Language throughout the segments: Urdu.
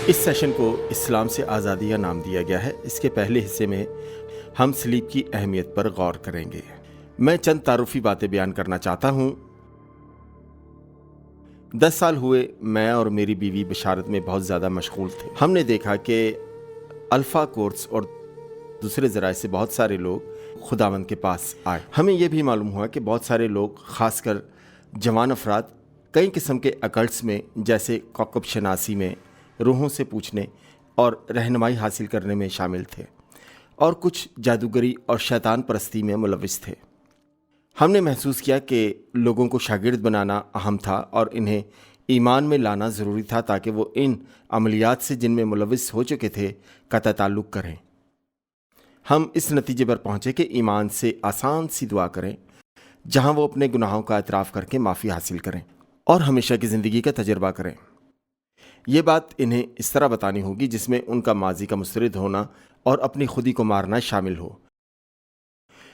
اس سیشن کو اسلام سے آزادی کا نام دیا گیا ہے۔ اس کے پہلے حصے میں ہم سلیپ کی اہمیت پر غور کریں گے۔ میں چند تعارفی باتیں بیان کرنا چاہتا ہوں۔ 10 سال ہوئے میں اور میری بیوی بشارت میں بہت زیادہ مشغول تھے۔ ہم نے دیکھا کہ الفا کورس اور دوسرے ذرائع سے بہت سارے لوگ خداوند کے پاس آئے۔ ہمیں یہ بھی معلوم ہوا کہ بہت سارے لوگ، خاص کر جوان افراد، کئی قسم کے اکلٹس میں جیسے کوکب شناسی میں روحوں سے پوچھنے اور رہنمائی حاصل کرنے میں شامل تھے، اور کچھ جادوگری اور شیطان پرستی میں ملوث تھے۔ ہم نے محسوس کیا کہ لوگوں کو شاگرد بنانا اہم تھا اور انہیں ایمان میں لانا ضروری تھا تاکہ وہ ان عملیات سے جن میں ملوث ہو چکے تھے قطع تعلق کریں۔ ہم اس نتیجے پر پہنچے کہ ایمان سے آسان سی دعا کریں جہاں وہ اپنے گناہوں کا اعتراف کر کے معافی حاصل کریں اور ہمیشہ کی زندگی کا تجربہ کریں۔ یہ بات انہیں اس طرح بتانی ہوگی جس میں ان کا ماضی کا مسترد ہونا اور اپنی خودی کو مارنا شامل ہو،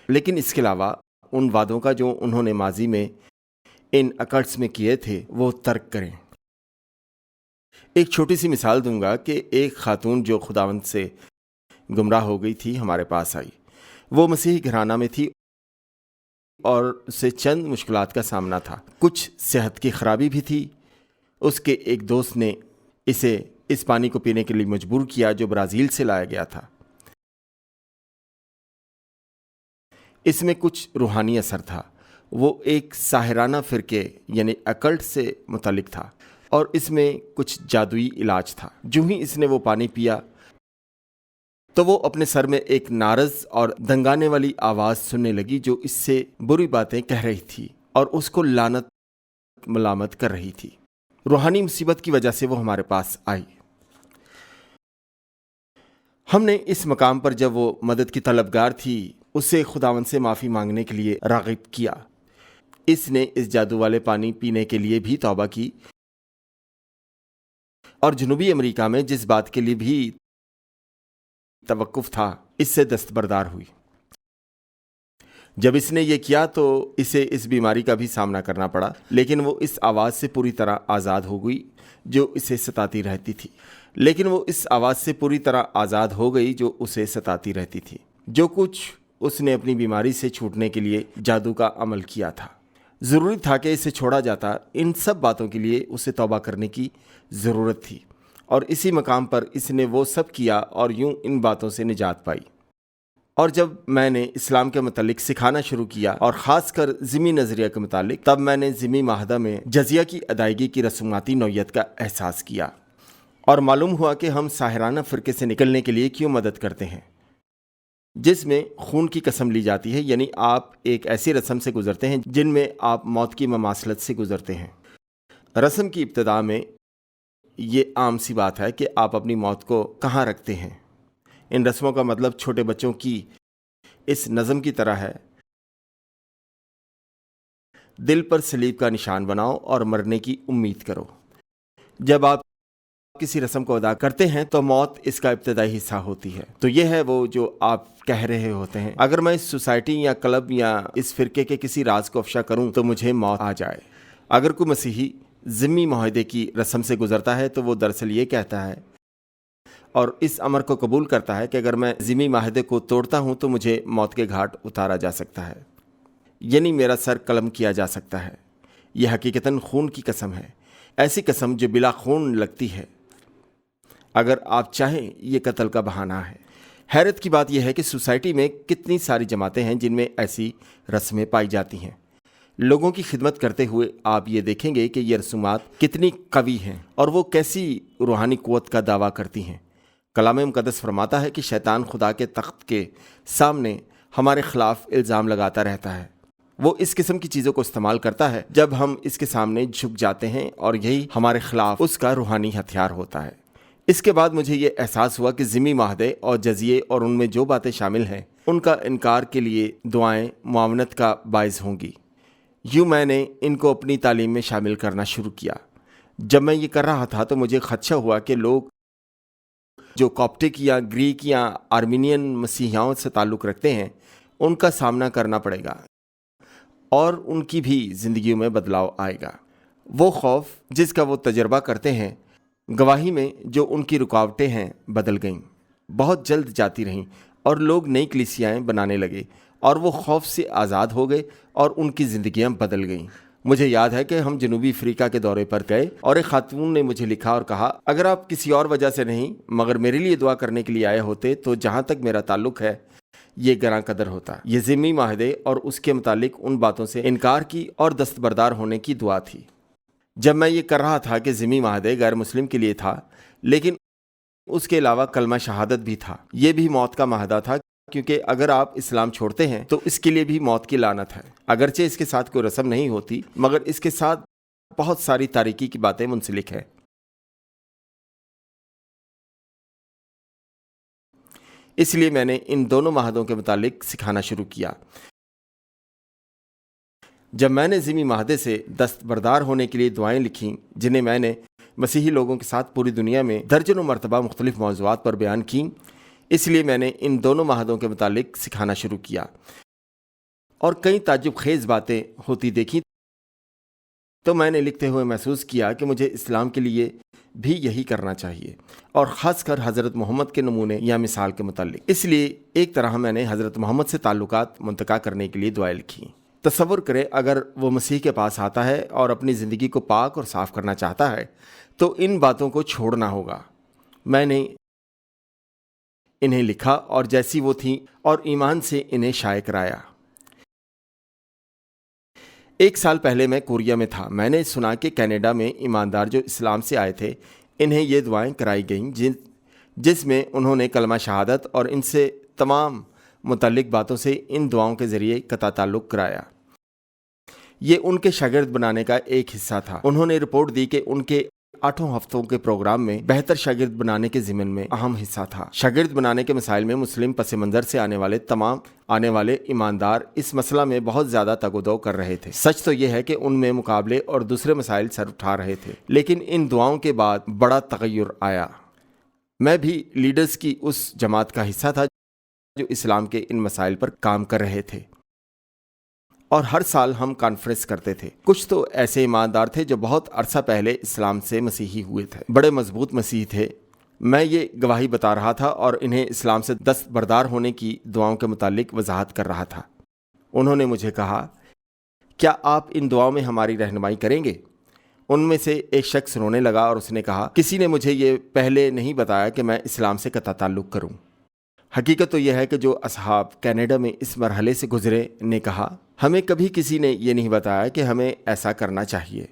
لیکن اس کے علاوہ ان وعدوں کا جو انہوں نے ماضی میں ان اکلٹس میں کیے تھے وہ ترک کریں۔ ایک چھوٹی سی مثال دوں گا کہ ایک خاتون جو خداوند سے گمراہ ہو گئی تھی ہمارے پاس آئی۔ وہ مسیحی گھرانہ میں تھی اور اسے چند مشکلات کا سامنا تھا۔ کچھ صحت کی خرابی بھی تھی۔ اس کے ایک دوست نے اسے اس پانی کو پینے کے لیے مجبور کیا جو برازیل سے لایا گیا تھا۔ اس میں کچھ روحانی اثر تھا۔ وہ ایک ساحرانہ فرقے یعنی اکلٹ سے متعلق تھا اور اس میں کچھ جادوئی علاج تھا۔ جو ہی اس نے وہ پانی پیا تو وہ اپنے سر میں ایک نارز اور دنگانے والی آواز سننے لگی جو اس سے بری باتیں کہہ رہی تھی اور اس کو لعنت ملامت کر رہی تھی۔ روحانی مصیبت کی وجہ سے وہ ہمارے پاس آئی۔ ہم نے اس مقام پر جب وہ مدد کی طلبگار تھی اسے خداوند سے معافی مانگنے کے لیے راغب کیا۔ اس نے اس جادو والے پانی پینے کے لیے بھی توبہ کی اور جنوبی امریکہ میں جس بات کے لیے بھی توقف تھا اس سے دستبردار ہوئی۔ جب اس نے یہ کیا تو اسے اس بیماری کا بھی سامنا کرنا پڑا، لیکن وہ اس آواز سے پوری طرح آزاد ہو گئی جو اسے ستاتی رہتی تھی۔ جو کچھ اس نے اپنی بیماری سے چھوٹنے کے لیے جادو کا عمل کیا تھا، ضروری تھا کہ اسے چھوڑا جاتا۔ ان سب باتوں کے لیے اسے توبہ کرنے کی ضرورت تھی، اور اسی مقام پر اس نے وہ سب کیا اور یوں ان باتوں سے نجات پائی۔ اور جب میں نے اسلام کے متعلق سکھانا شروع کیا اور خاص کر ذمی نظریہ کے متعلق، تب میں نے ذمی معاہدہ میں جزیہ کی ادائیگی کی رسوماتی نوعیت کا احساس کیا اور معلوم ہوا کہ ہم ساحرانہ فرقے سے نکلنے کے لیے کیوں مدد کرتے ہیں جس میں خون کی قسم لی جاتی ہے، یعنی آپ ایک ایسی رسم سے گزرتے ہیں جن میں آپ موت کی مماثلت سے گزرتے ہیں۔ رسم کی ابتدا میں یہ عام سی بات ہے کہ آپ اپنی موت کو کہاں رکھتے ہیں۔ ان رسموں کا مطلب چھوٹے بچوں کی اس نظم کی طرح ہے: دل پر صلیب کا نشان بناؤ اور مرنے کی امید کرو۔ جب آپ کسی رسم کو ادا کرتے ہیں تو موت اس کا ابتدائی حصہ ہوتی ہے۔ تو یہ ہے وہ جو آپ کہہ رہے ہوتے ہیں: اگر میں اس سوسائٹی یا کلب یا اس فرقے کے کسی راز کو افشا کروں تو مجھے موت آ جائے۔ اگر کوئی مسیحی ذمی معاہدے کی رسم سے گزرتا ہے تو وہ دراصل یہ کہتا ہے اور اس امر کو قبول کرتا ہے کہ اگر میں ذمی معاہدے کو توڑتا ہوں تو مجھے موت کے گھاٹ اتارا جا سکتا ہے، یعنی میرا سر قلم کیا جا سکتا ہے۔ یہ حقیقتاً خون کی قسم ہے، ایسی قسم جو بلا خون لگتی ہے۔ اگر آپ چاہیں یہ قتل کا بہانہ ہے۔ حیرت کی بات یہ ہے کہ سوسائٹی میں کتنی ساری جماعتیں ہیں جن میں ایسی رسمیں پائی جاتی ہیں۔ لوگوں کی خدمت کرتے ہوئے آپ یہ دیکھیں گے کہ یہ رسومات کتنی قوی ہیں اور وہ کیسی روحانی قوت کا دعویٰ کرتی ہیں۔ کلام مقدس فرماتا ہے کہ شیطان خدا کے تخت کے سامنے ہمارے خلاف الزام لگاتا رہتا ہے۔ وہ اس قسم کی چیزوں کو استعمال کرتا ہے جب ہم اس کے سامنے جھک جاتے ہیں، اور یہی ہمارے خلاف اس کا روحانی ہتھیار ہوتا ہے۔ اس کے بعد مجھے یہ احساس ہوا کہ ذمی معاہدے اور جزیے اور ان میں جو باتیں شامل ہیں ان کا انکار کے لیے دعائیں معاونت کا باعث ہوں گی۔ یوں میں نے ان کو اپنی تعلیم میں شامل کرنا شروع کیا۔ جب میں یہ کر رہا تھا تو مجھے خدشہ ہوا کہ لوگ جو کاپٹک یا گریک یا آرمینین مسیحیوں سے تعلق رکھتے ہیں ان کا سامنا کرنا پڑے گا اور ان کی بھی زندگیوں میں بدلاؤ آئے گا۔ وہ خوف جس کا وہ تجربہ کرتے ہیں گواہی میں جو ان کی رکاوٹیں ہیں بدل گئیں، بہت جلد جاتی رہیں، اور لوگ نئی کلیسیاں بنانے لگے اور وہ خوف سے آزاد ہو گئے اور ان کی زندگیاں بدل گئیں۔ مجھے یاد ہے کہ ہم جنوبی افریقہ کے دورے پر گئے اور ایک خاتون نے مجھے لکھا اور کہا، اگر آپ کسی اور وجہ سے نہیں مگر میرے لیے دعا کرنے کے لیے آئے ہوتے تو جہاں تک میرا تعلق ہے یہ گراں قدر ہوتا۔ یہ ضمنی معاہدے اور اس کے متعلق ان باتوں سے انکار کی اور دستبردار ہونے کی دعا تھی۔ جب میں یہ کر رہا تھا کہ ضمنی معاہدے غیر مسلم کے لیے تھا، لیکن اس کے علاوہ کلمہ شہادت بھی تھا۔ یہ بھی موت کا معاہدہ تھا، کیونکہ اگر آپ اسلام چھوڑتے ہیں تو اس کے لیے بھی موت کی لعنت ہے۔ اگرچہ اس کے ساتھ کوئی رسم نہیں ہوتی، مگر اس کے ساتھ بہت ساری تاریکی کی باتیں منسلک ہیں۔ اس لیے میں نے ان دونوں معاہدوں کے متعلق سکھانا شروع کیا۔ جب میں نے ضمنی معاہدے سے دستبردار ہونے کے لیے دعائیں لکھیں، جنہیں میں نے مسیحی لوگوں کے ساتھ پوری دنیا میں درجنوں مرتبہ مختلف موضوعات پر بیان کیں، اس لیے میں نے ان دونوں معاہدوں کے متعلق سکھانا شروع کیا اور کئی تعجب خیز باتیں ہوتی دیکھیں، تو میں نے لکھتے ہوئے محسوس کیا کہ مجھے اسلام کے لیے بھی یہی کرنا چاہیے، اور خاص کر حضرت محمد کے نمونے یا مثال کے متعلق۔ اس لیے ایک طرح میں نے حضرت محمد سے تعلقات منتقل کرنے کے لیے دعائیں لکھیں۔ تصور کریں اگر وہ مسیح کے پاس آتا ہے اور اپنی زندگی کو پاک اور صاف کرنا چاہتا ہے تو ان باتوں کو چھوڑنا ہوگا۔ میں نے انہیں لکھا اور جیسی وہ تھیں اور ایمان سے انہیں شائع کرایا۔ 1 سال پہلے میں کوریا میں تھا۔ میں نے سنا کہ کینیڈا میں ایماندار جو اسلام سے آئے تھے، انہیں یہ دعائیں کرائی گئیں جس میں انہوں نے کلمہ شہادت اور ان سے تمام متعلق باتوں سے ان دعاؤں کے ذریعے قطع تعلق کرایا۔ یہ ان کے شاگرد بنانے کا ایک حصہ تھا۔ انہوں نے رپورٹ دی کہ ان کے 8 ہفتوں کے پروگرام میں بہتر شاگرد بنانے کے ضمن میں اہم حصہ تھا۔ شاگرد بنانے کے مسائل میں مسلم پس منظر سے آنے والے ایماندار اس مسئلہ میں بہت زیادہ تگ و دو کر رہے تھے۔ سچ تو یہ ہے کہ ان میں مقابلے اور دوسرے مسائل سر اٹھا رہے تھے، لیکن ان دعاؤں کے بعد بڑا تغیر آیا۔ میں بھی لیڈرز کی اس جماعت کا حصہ تھا جو اسلام کے ان مسائل پر کام کر رہے تھے، اور ہر سال ہم کانفرنس کرتے تھے۔ کچھ تو ایسے ایماندار تھے جو بہت عرصہ پہلے اسلام سے مسیحی ہوئے تھے، بڑے مضبوط مسیحی تھے۔ میں یہ گواہی بتا رہا تھا اور انہیں اسلام سے دستبردار ہونے کی دعاؤں کے متعلق وضاحت کر رہا تھا۔ انہوں نے مجھے کہا، کیا آپ ان دعاؤں میں ہماری رہنمائی کریں گے؟ ان میں سے ایک شخص رونے لگا اور اس نے کہا، کسی نے مجھے یہ پہلے نہیں بتایا کہ میں اسلام سے قطع تعلق کروں۔ حقیقت تو یہ ہے کہ جو اصحاب کینیڈا میں اس مرحلے سے گزرے نے کہا، ہمیں کبھی کسی نے یہ نہیں بتایا کہ ہمیں ایسا کرنا چاہیے۔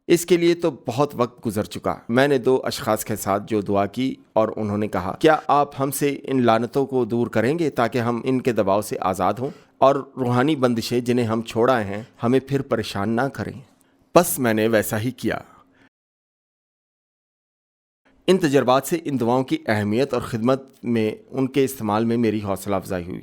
اس کے لیے تو بہت وقت گزر چکا۔ میں نے 2 اشخاص کے ساتھ جو دعا کی اور انہوں نے کہا، کیا آپ ہم سے ان لعنتوں کو دور کریں گے تاکہ ہم ان کے دباؤ سے آزاد ہوں اور روحانی بندشیں جنہیں ہم چھوڑ آئے ہیں ہمیں پھر پریشان نہ کریں؟ بس میں نے ویسا ہی کیا۔ ان تجربات سے ان دعاؤں کی اہمیت اور خدمت میں ان کے استعمال میں میری حوصلہ افزائی ہوئی۔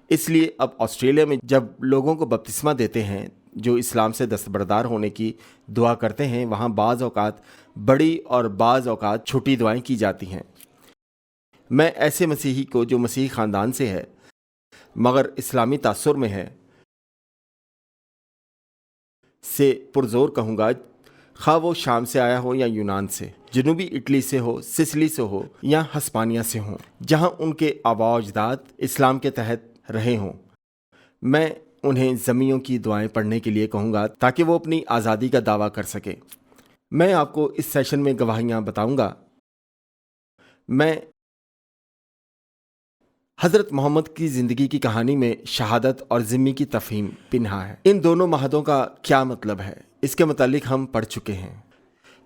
اس لیے اب آسٹریلیا میں جب لوگوں کو بپتسمہ دیتے ہیں جو اسلام سے دستبردار ہونے کی دعا کرتے ہیں، وہاں بعض اوقات بڑی اور بعض اوقات چھوٹی دعائیں کی جاتی ہیں۔ میں ایسے مسیحی کو جو مسیحی خاندان سے ہے مگر اسلامی تاثر میں ہے سے پرزور کہوں گا، خواہ وہ شام سے آیا ہو یا یونان سے، جنوبی اٹلی سے ہو، سسلی سے ہو یا ہسپانیہ سے ہوں، جہاں ان کے آباء و اجداد اسلام کے تحت رہے ہوں، میں انہیں ضمیوں کی دعائیں پڑھنے کے لیے کہوں گا تاکہ وہ اپنی آزادی کا دعویٰ کر سکیں۔ میں آپ کو اس سیشن میں گواہیاں بتاؤں گا۔ میں حضرت محمد کی زندگی کی کہانی میں شہادت اور ذمی کی تفہیم پنہا ہے۔ ان دونوں معاہدوں کا کیا مطلب ہے، اس کے متعلق ہم پڑھ چکے ہیں۔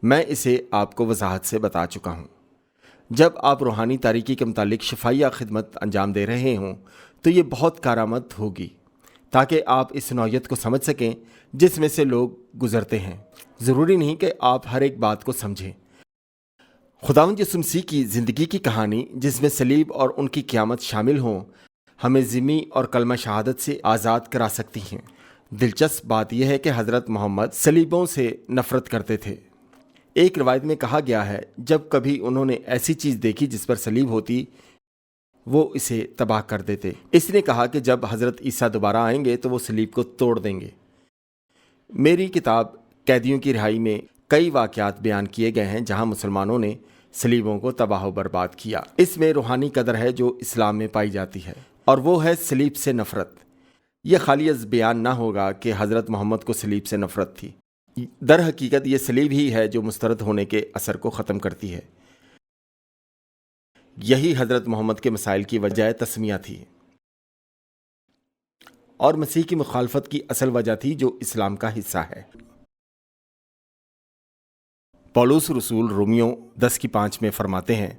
میں اسے آپ کو وضاحت سے بتا چکا ہوں۔ جب آپ روحانی تاریکی کے متعلق شفائیہ خدمت انجام دے رہے ہوں تو یہ بہت کارآمد ہوگی تاکہ آپ اس نوعیت کو سمجھ سکیں جس میں سے لوگ گزرتے ہیں۔ ضروری نہیں کہ آپ ہر ایک بات کو سمجھیں۔ خداوند یسوع مسیح کی زندگی کی کہانی جس میں صلیب اور ان کی قیامت شامل ہوں، ہمیں ذمی اور کلمہ شہادت سے آزاد کرا سکتی ہیں۔ دلچسپ بات یہ ہے کہ حضرت محمد صلیبوں سے نفرت کرتے تھے۔ ایک روایت میں کہا گیا ہے جب کبھی انہوں نے ایسی چیز دیکھی جس پر صلیب ہوتی وہ اسے تباہ کر دیتے۔ اس نے کہا کہ جب حضرت عیسیٰ دوبارہ آئیں گے تو وہ صلیب کو توڑ دیں گے۔ میری کتاب قیدیوں کی رہائی میں کئی واقعات بیان کیے گئے ہیں جہاں مسلمانوں نے صلیبوں کو تباہ و برباد کیا۔ اس میں روحانی قدر ہے جو اسلام میں پائی جاتی ہے، اور وہ ہے صلیب سے نفرت۔ یہ خالی از بیان نہ ہوگا کہ حضرت محمد کو صلیب سے نفرت تھی، در حقیقت یہ صلیب ہی ہے جو مسترد ہونے کے اثر کو ختم کرتی ہے۔ یہی حضرت محمد کے مسائل کی وجہ تسمیہ تھی، اور مسیح کی مخالفت کی اصل وجہ تھی جو اسلام کا حصہ ہے۔ پولس رسول رومیو 10:5 میں فرماتے ہیں،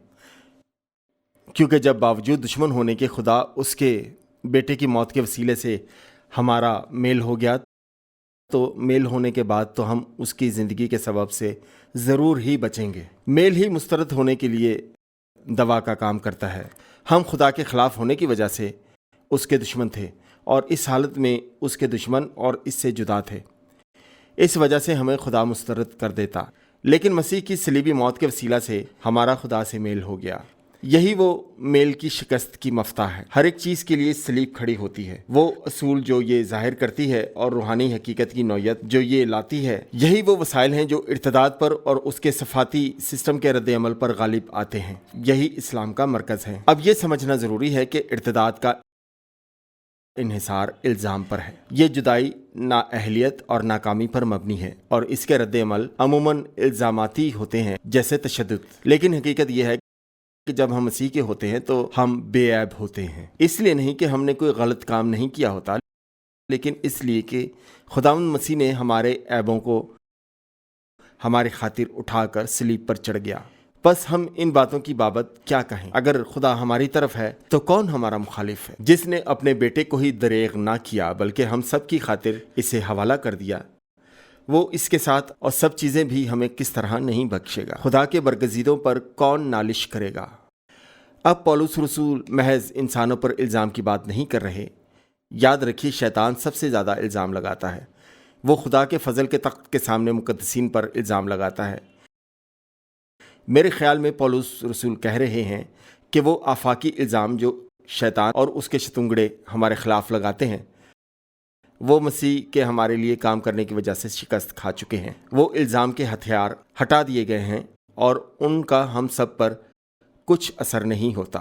کیونکہ جب باوجود دشمن ہونے کے خدا اس کے بیٹے کی موت کے وسیلے سے ہمارا میل ہو گیا، تو میل ہونے کے بعد تو ہم اس کی زندگی کے سبب سے ضرور ہی بچیں گے۔ میل ہی مسترد ہونے کے لیے دوا کا کام کرتا ہے۔ ہم خدا کے خلاف ہونے کی وجہ سے اس کے دشمن تھے، اور اس حالت میں اس کے دشمن اور اس سے جدا تھے۔ اس وجہ سے ہمیں خدا مسترد کر دیتا، لیکن مسیح کی صلیبی موت کے وسیلہ سے ہمارا خدا سے میل ہو گیا۔ یہی وہ میل کی شکست کی مفتاح ہے۔ ہر ایک چیز کے لیے صلیب کھڑی ہوتی ہے۔ وہ اصول جو یہ ظاہر کرتی ہے اور روحانی حقیقت کی نوعیت جو یہ لاتی ہے، یہی وہ وسائل ہیں جو ارتداد پر اور اس کے صفاتی سسٹم کے رد عمل پر غالب آتے ہیں۔ یہی اسلام کا مرکز ہے۔ اب یہ سمجھنا ضروری ہے کہ ارتداد کا انحصار الزام پر ہے۔ یہ جدائی نااہلیت اور ناکامی پر مبنی ہے، اور اس کے رد عمل عموماً الزاماتی ہوتے ہیں، جیسے تشدد۔ لیکن حقیقت یہ ہے کہ جب ہم مسیح کے ہوتے ہیں تو ہم بے عیب ہوتے ہیں، اس لیے نہیں کہ ہم نے کوئی غلط کام نہیں کیا ہوتا، لیکن اس لیے کہ خداوند مسیح نے ہمارے عیبوں کو ہماری خاطر اٹھا کر صلیب پر چڑھ گیا۔ بس ہم ان باتوں کی بابت کیا کہیں؟ اگر خدا ہماری طرف ہے تو کون ہمارا مخالف ہے؟ جس نے اپنے بیٹے کو ہی دریغ نہ کیا بلکہ ہم سب کی خاطر اسے حوالہ کر دیا، وہ اس کے ساتھ اور سب چیزیں بھی ہمیں کس طرح نہیں بخشے گا؟ خدا کے برگزیدوں پر کون نالش کرے گا؟ اب پولس رسول محض انسانوں پر الزام کی بات نہیں کر رہے۔ یاد رکھیے، شیطان سب سے زیادہ الزام لگاتا ہے۔ وہ خدا کے فضل کے تخت کے سامنے مقدسین پر الزام لگاتا ہے۔ میرے خیال میں پولس رسول کہہ رہے ہیں کہ وہ آفاقی الزام جو شیطان اور اس کے شتونگڑے ہمارے خلاف لگاتے ہیں، وہ مسیح کے ہمارے لیے کام کرنے کی وجہ سے شکست کھا چکے ہیں۔ وہ الزام کے ہتھیار ہٹا دیے گئے ہیں، اور ان کا ہم سب پر کچھ اثر نہیں ہوتا۔